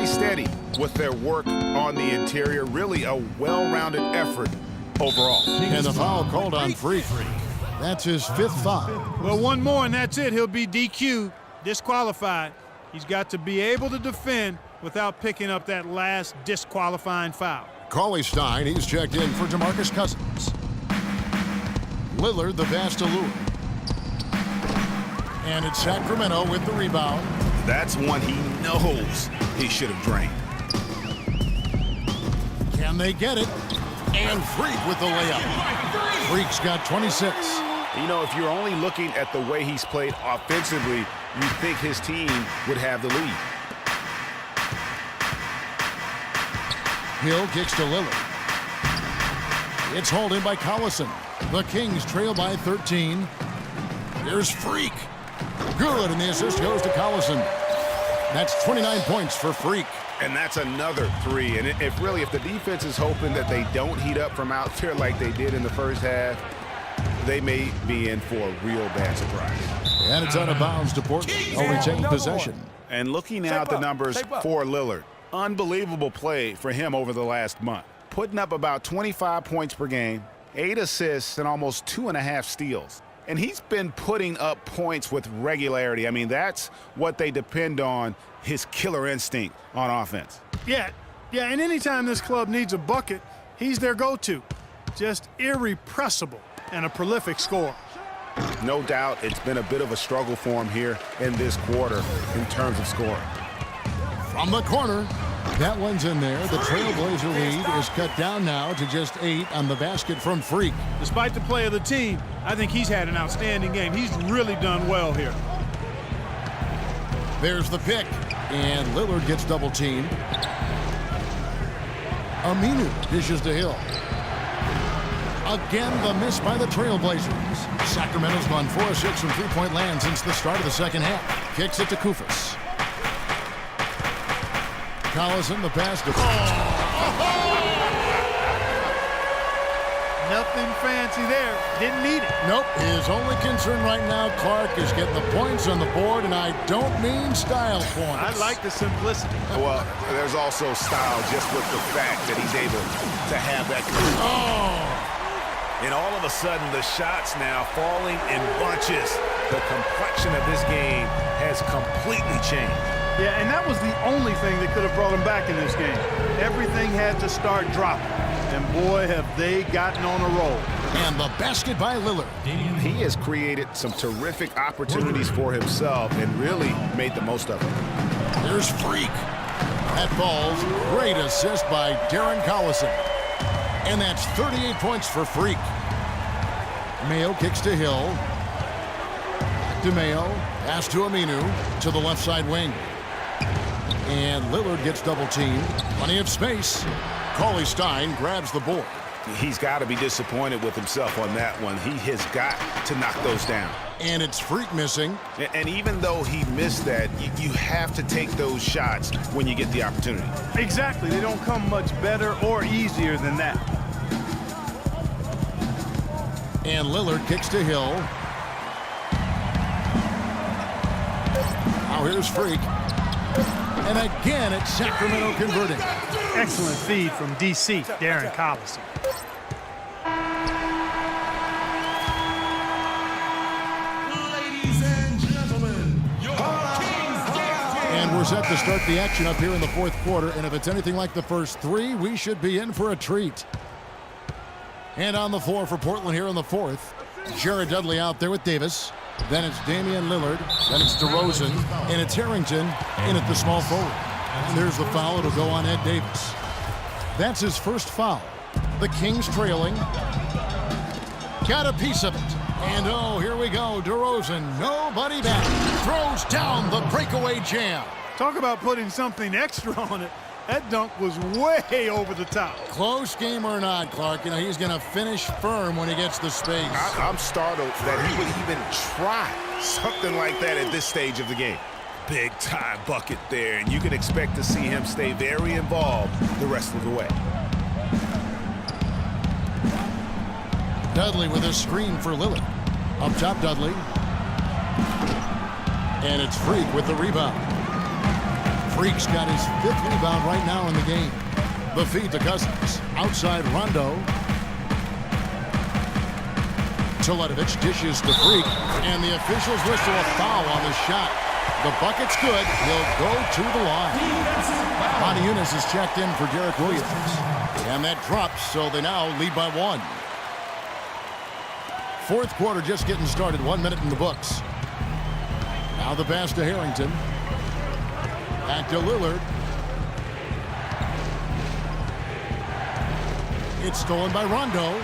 very steady with their work on the interior. Really a well-rounded effort overall. And the foul called on Freak. That's his 5th foul. Well, one more and that's it. He'll be DQ'd, disqualified. He's got to be able to defend without picking up that last disqualifying foul. Cauley-Stein, he's checked in for DeMarcus Cousins. Lillard, the pass to Lue. And it's Sacramento with the rebound. That's one he knows he should have drained. Can they get it? And Freak with the layup. Freak's got 26. You know, if you're only looking at the way he's played offensively, you think his team would have the lead. Hill kicks to Lillard. It's hauled in by Collison. The Kings trail by 13. Here's Freak. Good, and the assist goes to Collison. That's 29 points for Freak. And that's another 3. And if the defense is hoping that they don't heat up from out there like they did in the first half, they may be in for a real bad surprise. And it's out of bounds to Portland. They'll retain possession. And looking at the numbers for Lillard, unbelievable play for him over the last month. Putting up about 25 points per game, 8 assists, and almost 2.5 steals. And he's been putting up points with regularity. I mean, that's what they depend on, his killer instinct on offense. Yeah, and anytime this club needs a bucket, he's their go-to. Just irrepressible and a prolific scorer. No doubt it's been a bit of a struggle for him here in this quarter in terms of scoring. From the corner, that one's in there. The Trailblazer lead is cut down now to just 8 on the basket from Freak. Despite the play of the team, I think he's had an outstanding game. He's really done well here. There's the pick, and Lillard gets double-teamed. Aminu dishes to Hill. Again, the miss by the Trailblazers. Sacramento's gone 4 of 6 from three-point land since the start of the second half. Kicks it to Koufos. Collison, the pass to... Nothing fancy there. Didn't need it. Nope. His only concern right now, Clark, is getting the points on the board, and I don't mean style points. I like the simplicity. Well, there's also style just with the fact that he's able to have that. And all of a sudden, the shots now falling in bunches. The complexion of this game has completely changed. Yeah, and that was the only thing that could have brought him back in this game. Everything had to start dropping. And boy, have they gotten on a roll. And the basket by Lillard. He has created some terrific opportunities for himself and really made the most of it. There's Freak. That falls. Great assist by Darren Collison. And that's 38 points for Freak. Mayo kicks to Hill. Back to Mayo. Pass to Aminu. To the left side wing. And Lillard gets double-teamed. Plenty of space. Cauley-Stein grabs the board. He's got to be disappointed with himself on that one. He has got to knock those down. And it's Freak missing. And even though he missed that, you have to take those shots when you get the opportunity. Exactly. They don't come much better or easier than that. And Lillard kicks to Hill. Now here's Freak. And again, it's Sacramento converting. Excellent feed from D.C., Darren Collison. Ladies and gentlemen, your And we're set to start the action up here in the fourth quarter. And if it's anything like the first 3, we should be in for a treat. And on the floor for Portland here in the fourth, Jared Dudley out there with Davis. Then it's Damian Lillard. Then it's DeRozan. And it's Harrington in at the small forward. And there's the foul. It'll go on Ed Davis. That's his first foul. The Kings trailing. Got a piece of it. And oh, here we go. DeRozan, nobody back. Throws down the breakaway jam. Talk about putting something extra on it. That dunk was way over the top. Close game or not, Clark, you know, he's going to finish firm when he gets the space. I'm startled that he would even try something like that at this stage of the game. Big time bucket there, and you can expect to see him stay very involved the rest of the way. Dudley with a screen for Lillard. Up top, Dudley. And it's Freak with the rebound. Freak's got his 5th rebound right now in the game. The feed to Cousins. Outside Rondo. Teletovic dishes to Freak, and the officials whistle a foul on the shot. The bucket's good. He'll go to the line. Motiejunas is checked in for Derek Williams. And that drops, so they now lead by 1. Fourth quarter just getting started. 1 minute in the books. Now the pass to Harrington. Back to Lillard. It's stolen by Rondo.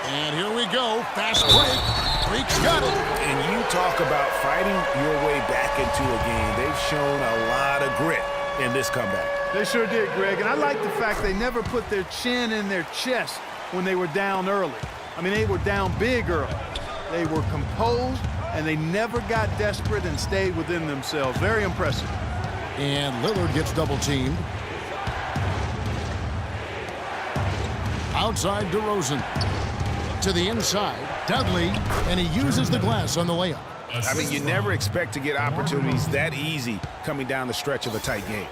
And here we go. Fast break. Freak's got it. And you talk about fighting your way back into a game. They've shown a lot of grit in this comeback. They sure did, Greg. And I like the fact they never put their chin in their chest when they were down early. I mean, they were down big early. They were composed, and they never got desperate and stayed within themselves. Very impressive. And Lillard gets double-teamed. Outside DeRozan. To the inside, Dudley, and he uses the glass on the layup. I mean, you never expect to get opportunities that easy coming down the stretch of a tight game.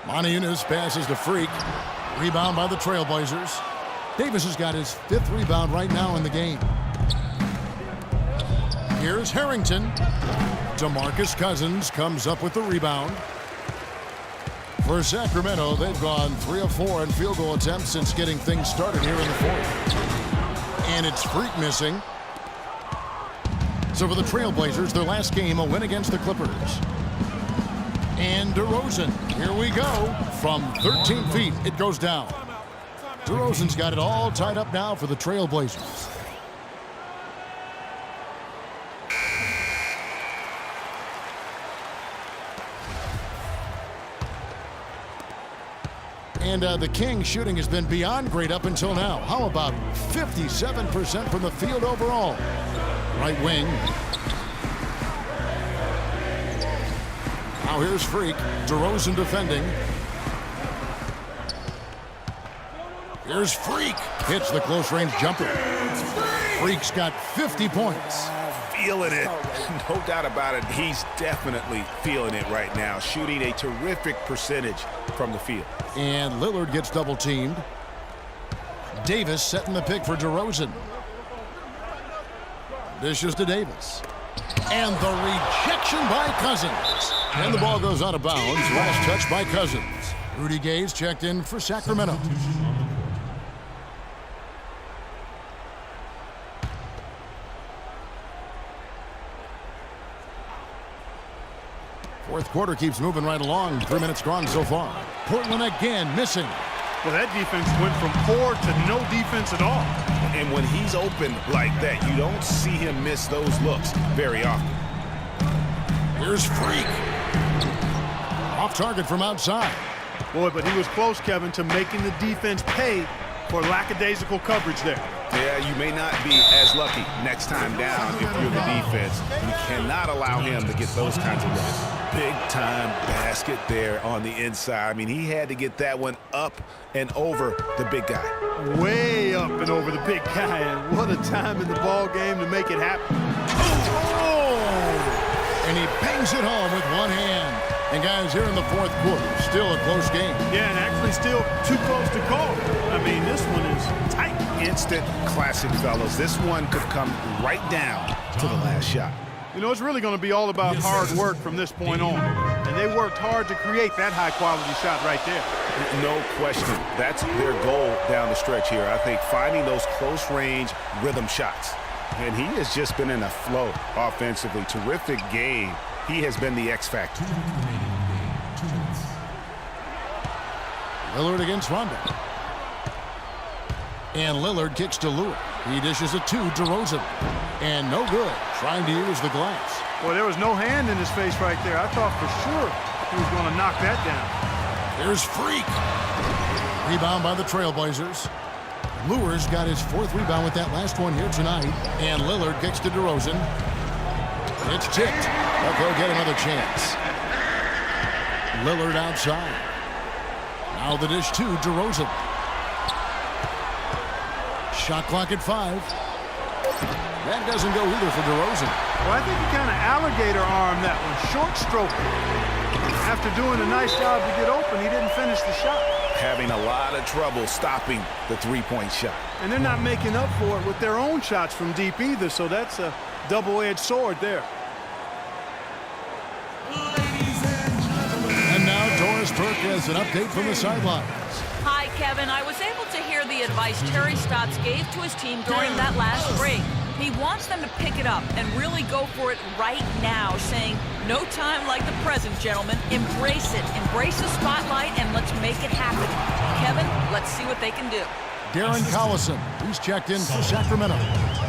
Motiejunas passes to Freak. Rebound by the Trailblazers. Davis has got his 5th rebound right now in the game. Here's Harrington. DeMarcus Cousins comes up with the rebound. For Sacramento, they've gone 3 of 4 in field goal attempts since getting things started here in the 4th. And it's Freak missing. So for the Trailblazers, their last game, a win against the Clippers. And DeRozan, here we go. From 13 feet, it goes down. DeRozan's got it all tied up now for the Trailblazers. And the Kings shooting has been beyond great up until now. How about 57% from the field overall? Right wing. Now here's Freak. DeRozan defending. Here's Freak. Hits the close-range jumper. Freak's got 50 points. Feeling it. No doubt about it. He's definitely feeling it right now. Shooting a terrific percentage from the field. And Lillard gets double-teamed. Davis setting the pick for DeRozan. Dishes to Davis. And the rejection by Cousins. And the ball goes out of bounds. Last touch by Cousins. Rudy Gay's checked in for Sacramento. Fourth quarter keeps moving right along. 3 minutes gone so far. Portland again missing. Well, that defense went from poor to no defense at all. And when he's open like that, you don't see him miss those looks very often. Here's Freak. Off target from outside. Boy, but he was close, Kevin, to making the defense pay for lackadaisical coverage there. Yeah, you may not be as lucky next time down if you're the defense. You cannot allow him to get those kinds of looks. Big-time basket there on the inside. I mean, he had to get that one up and over the big guy. Way up and over the big guy, and what a time in the ball game to make it happen. Oh! And he bangs it home with one hand. And guys, here in the fourth quarter, still a close game. Yeah, and actually still too close to call. I mean, this one is tight. Instant classic, fellas. This one could come right down to the last shot. You know, it's really going to be all about hard work from this point on. And they worked hard to create that high-quality shot right there. No question. That's their goal down the stretch here. I think finding those close-range rhythm shots. And he has just been in a flow offensively. Terrific game. He has been the X factor. Lillard against Rondo. And Lillard kicks to Lewis. He dishes it to DeRozan. And no good. Trying to use the glass. Well, there was no hand in his face right there. I thought for sure he was going to knock that down. Here's Freak. Rebound by the Trailblazers. Lewis got his 4th rebound with that last one here tonight. And Lillard kicks to DeRozan. It's tipped. But they'll get another chance. Lillard outside. Now the dish to DeRozan. Shot clock at 5. That doesn't go either for DeRozan. Well, I think he kind of alligator armed that one. Short stroke. After doing a nice job to get open, he didn't finish the shot. Having a lot of trouble stopping the three-point shot. And they're not making up for it with their own shots from deep either, so that's a double-edged sword there. And now Doris Burke has an update from the sidelines. Hi, Kevin. I was able to hear the advice Terry Stotts gave to his team during that last break. He wants them to pick it up and really go for it right now, saying, no time like the present, gentlemen. Embrace it. Embrace the spotlight, and let's make it happen. Kevin, let's see what they can do. Darren Collison, he's checked in for Sacramento.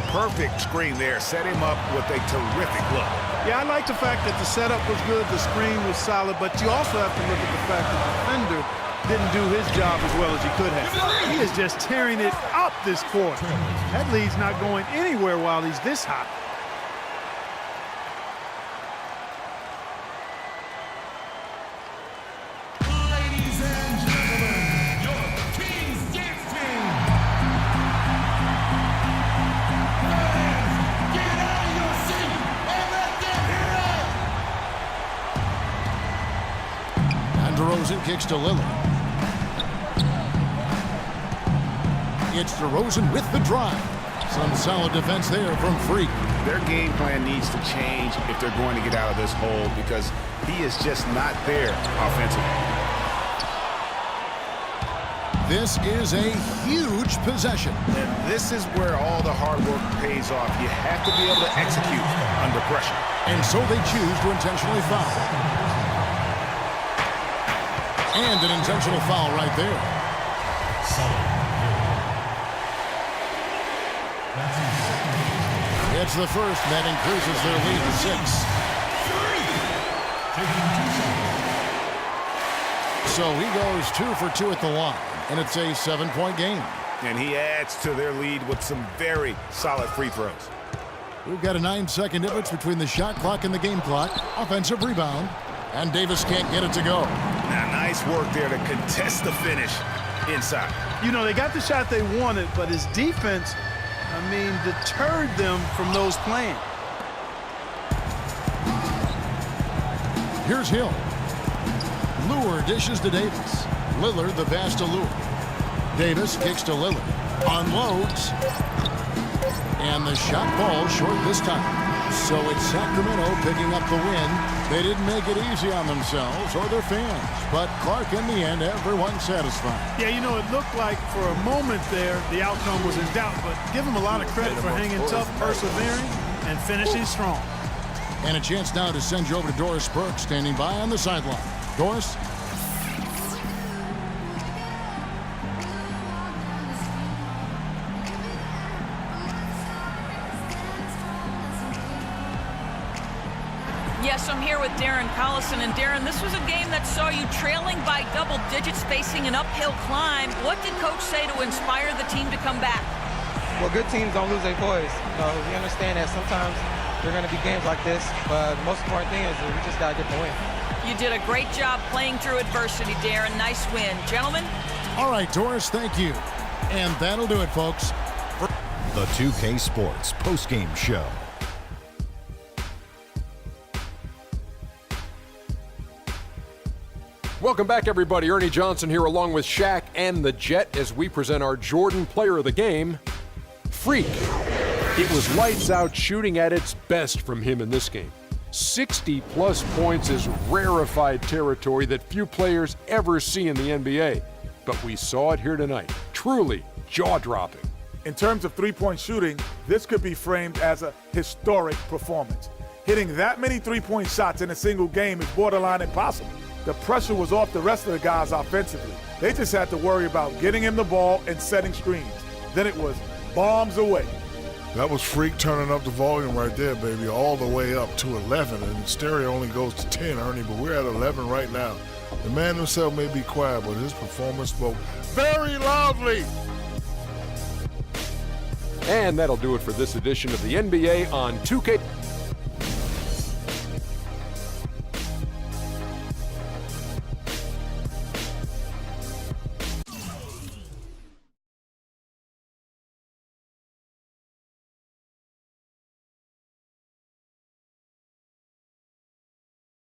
Perfect screen there. Set him up with a terrific look. Yeah, I like the fact that the setup was good, the screen was solid, but you also have to look at the fact that the defender didn't do his job as well as he could have. He is just tearing it up this quarter. That lead's not going anywhere while he's this hot. Ladies and gentlemen, your King's Dance Team. Fans, get out of your seat and let them hear it. And DeRozan kicks to Lillard. It's DeRozan with the drive. Some solid defense there from Freak. Their game plan needs to change if they're going to get out of this hole because he is just not there offensively. This is a huge possession. And this is where all the hard work pays off. You have to be able to execute under pressure. And so they choose to intentionally foul. And an intentional foul right there. It's the first that increases their lead to 6. So he goes 2 for 2 at the line, and it's a 7-point game. And he adds to their lead with some very solid free throws. We've got a 9-second difference between the shot clock and the game clock. Offensive rebound, and Davis can't get it to go. Now, nice work there to contest the finish inside. You know, they got the shot they wanted, but his defense, deterred them from those plans. Here's Hill. Lure dishes to Davis. Lillard the pass to Lure. Davis kicks to Lillard. Unloads. And the shot falls short this time. So it's Sacramento picking up the win. They didn't make it easy on themselves or their fans. But Clark, in the end, everyone's satisfied. Yeah, you know, it looked like for a moment there the outcome was in doubt, but give them a lot of credit for hanging tough, persevering, and finishing strong. And a chance now to send you over to Doris Burke, standing by on the sideline. Doris? Yes, I'm here with Darren Collison. And Darren, this was a game that saw you trailing by double digits, facing an uphill climb. What did Coach say to inspire the team to come back? Well, good teams don't lose their poise. We understand that sometimes there are going to be games like this, but the most important thing is that we just got to get the win. You did a great job playing through adversity, Darren. Nice win. Gentlemen? All right, Doris, thank you. And that'll do it, folks. The 2K Sports postgame show. Welcome back, everybody. Ernie Johnson here along with Shaq and the Jet as we present our Jordan Player of the Game, Freak. It was lights out shooting at its best from him in this game. 60-plus points is rarefied territory that few players ever see in the NBA. But we saw it here tonight. Truly jaw-dropping. In terms of three-point shooting, this could be framed as a historic performance. Hitting that many three-point shots in a single game is borderline impossible. The pressure was off the rest of the guys offensively. They just had to worry about getting him the ball and setting screens. Then it was bombs away. That was Freak turning up the volume right there, baby, all the way up to 11. And stereo only goes to 10, Ernie, but we're at 11 right now. The man himself may be quiet, but his performance spoke very loudly. And that'll do it for this edition of the NBA on 2K.